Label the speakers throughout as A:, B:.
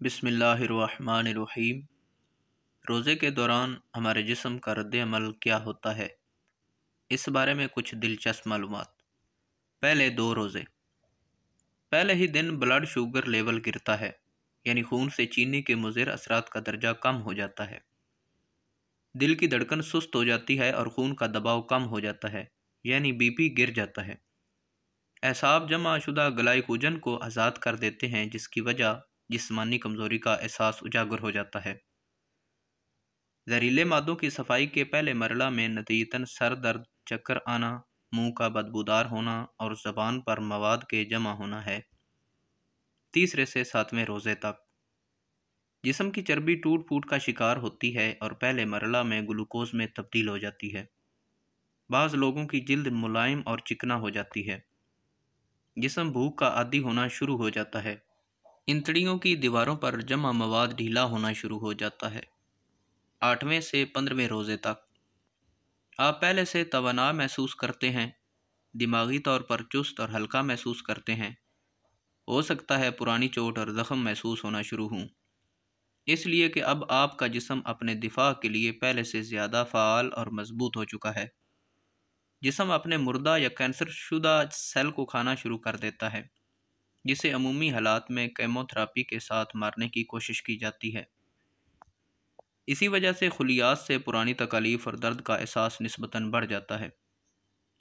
A: بسم اللہ الرحمن الرحیم۔ روزے کے دوران ہمارے جسم کا رد عمل کیا ہوتا ہے، اس بارے میں کچھ دلچسپ معلومات۔ پہلے 2 روزے۔ پہلے ہی دن بلڈ شوگر لیول گرتا ہے، یعنی خون سے چینی کے مضر اثرات کا درجہ کم ہو جاتا ہے۔ دل کی دھڑکن سست ہو جاتی ہے اور خون کا دباؤ کم ہو جاتا ہے، یعنی بی پی گر جاتا ہے۔ اعصاب جمع شدہ گلائکوجن کو آزاد کر دیتے ہیں، جس کی وجہ جسمانی کمزوری کا احساس اجاگر ہو جاتا ہے۔ زہریلے مادوں کی صفائی کے پہلے مرحلہ میں نتیجتاً سر درد، چکر آنا، منہ کا بدبودار ہونا اور زبان پر مواد کے جمع ہونا ہے۔ 3 سے 7 روزے تک جسم کی چربی ٹوٹ پھوٹ کا شکار ہوتی ہے اور پہلے مرحلہ میں گلوکوز میں تبدیل ہو جاتی ہے۔ بعض لوگوں کی جلد ملائم اور چکنا ہو جاتی ہے۔ جسم بھوک کا عادی ہونا شروع ہو جاتا ہے۔ انتڑیوں کی دیواروں پر جمع مواد ڈھیلا ہونا شروع ہو جاتا ہے۔ 8 سے 15 روزے تک آپ پہلے سے توانا محسوس کرتے ہیں، دماغی طور پر چست اور ہلکا محسوس کرتے ہیں۔ ہو سکتا ہے پرانی چوٹ اور زخم محسوس ہونا شروع ہوں، اس لیے کہ اب آپ کا جسم اپنے دفاع کے لیے پہلے سے زیادہ فعال اور مضبوط ہو چکا ہے۔ جسم اپنے مردہ یا کینسر شدہ سیل کو کھانا شروع کر دیتا ہے، جسے عمومی حالات میں کیمو تھراپی کے ساتھ مارنے کی کوشش کی جاتی ہے۔ اسی وجہ سے خلیات سے پرانی تکالیف اور درد کا احساس نسبتاً بڑھ جاتا ہے۔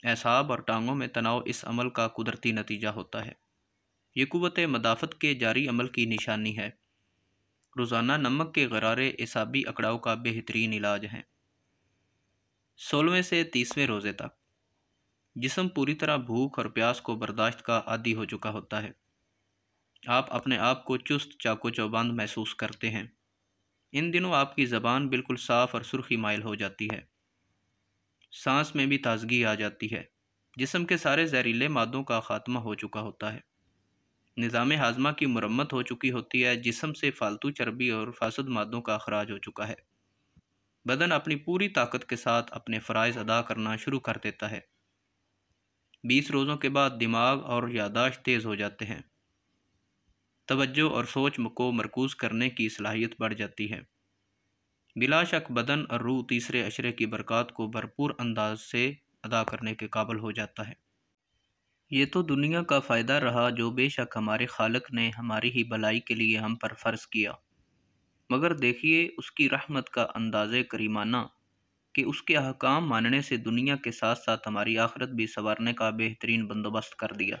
A: اعصاب اور ٹانگوں میں تناؤ اس عمل کا قدرتی نتیجہ ہوتا ہے۔ یہ قوت مدافعت کے جاری عمل کی نشانی ہے۔ روزانہ نمک کے غرارے اعصابی اکڑاؤ کا بہترین علاج ہیں۔ 16 سے 30 روزے تک جسم پوری طرح بھوک اور پیاس کو برداشت کا عادی ہو چکا ہوتا ہے۔ آپ اپنے آپ کو چست چاق و چوبند محسوس کرتے ہیں۔ ان دنوں آپ کی زبان بالکل صاف اور سرخی مائل ہو جاتی ہے۔ سانس میں بھی تازگی آ جاتی ہے۔ جسم کے سارے زہریلے مادوں کا خاتمہ ہو چکا ہوتا ہے۔ نظام ہاضمہ کی مرمت ہو چکی ہوتی ہے۔ جسم سے فالتو چربی اور فاسد مادوں کا اخراج ہو چکا ہے۔ بدن اپنی پوری طاقت کے ساتھ اپنے فرائض ادا کرنا شروع کر دیتا ہے۔ 20 روزوں کے بعد دماغ اور یادداشت تیز ہو جاتے ہیں۔ توجہ اور سوچ کو مرکوز کرنے کی صلاحیت بڑھ جاتی ہے۔ بلا شک بدن اور روح تیسرے عشرے کی برکات کو بھرپور انداز سے ادا کرنے کے قابل ہو جاتا ہے۔ یہ تو دنیا کا فائدہ رہا جو بے شک ہمارے خالق نے ہماری ہی بھلائی کے لیے ہم پر فرض کیا، مگر دیکھیے اس کی رحمت کا انداز کریمانہ کہ اس کے احکام ماننے سے دنیا کے ساتھ ساتھ ہماری آخرت بھی سنوارنے کا بہترین بندوبست کر دیا۔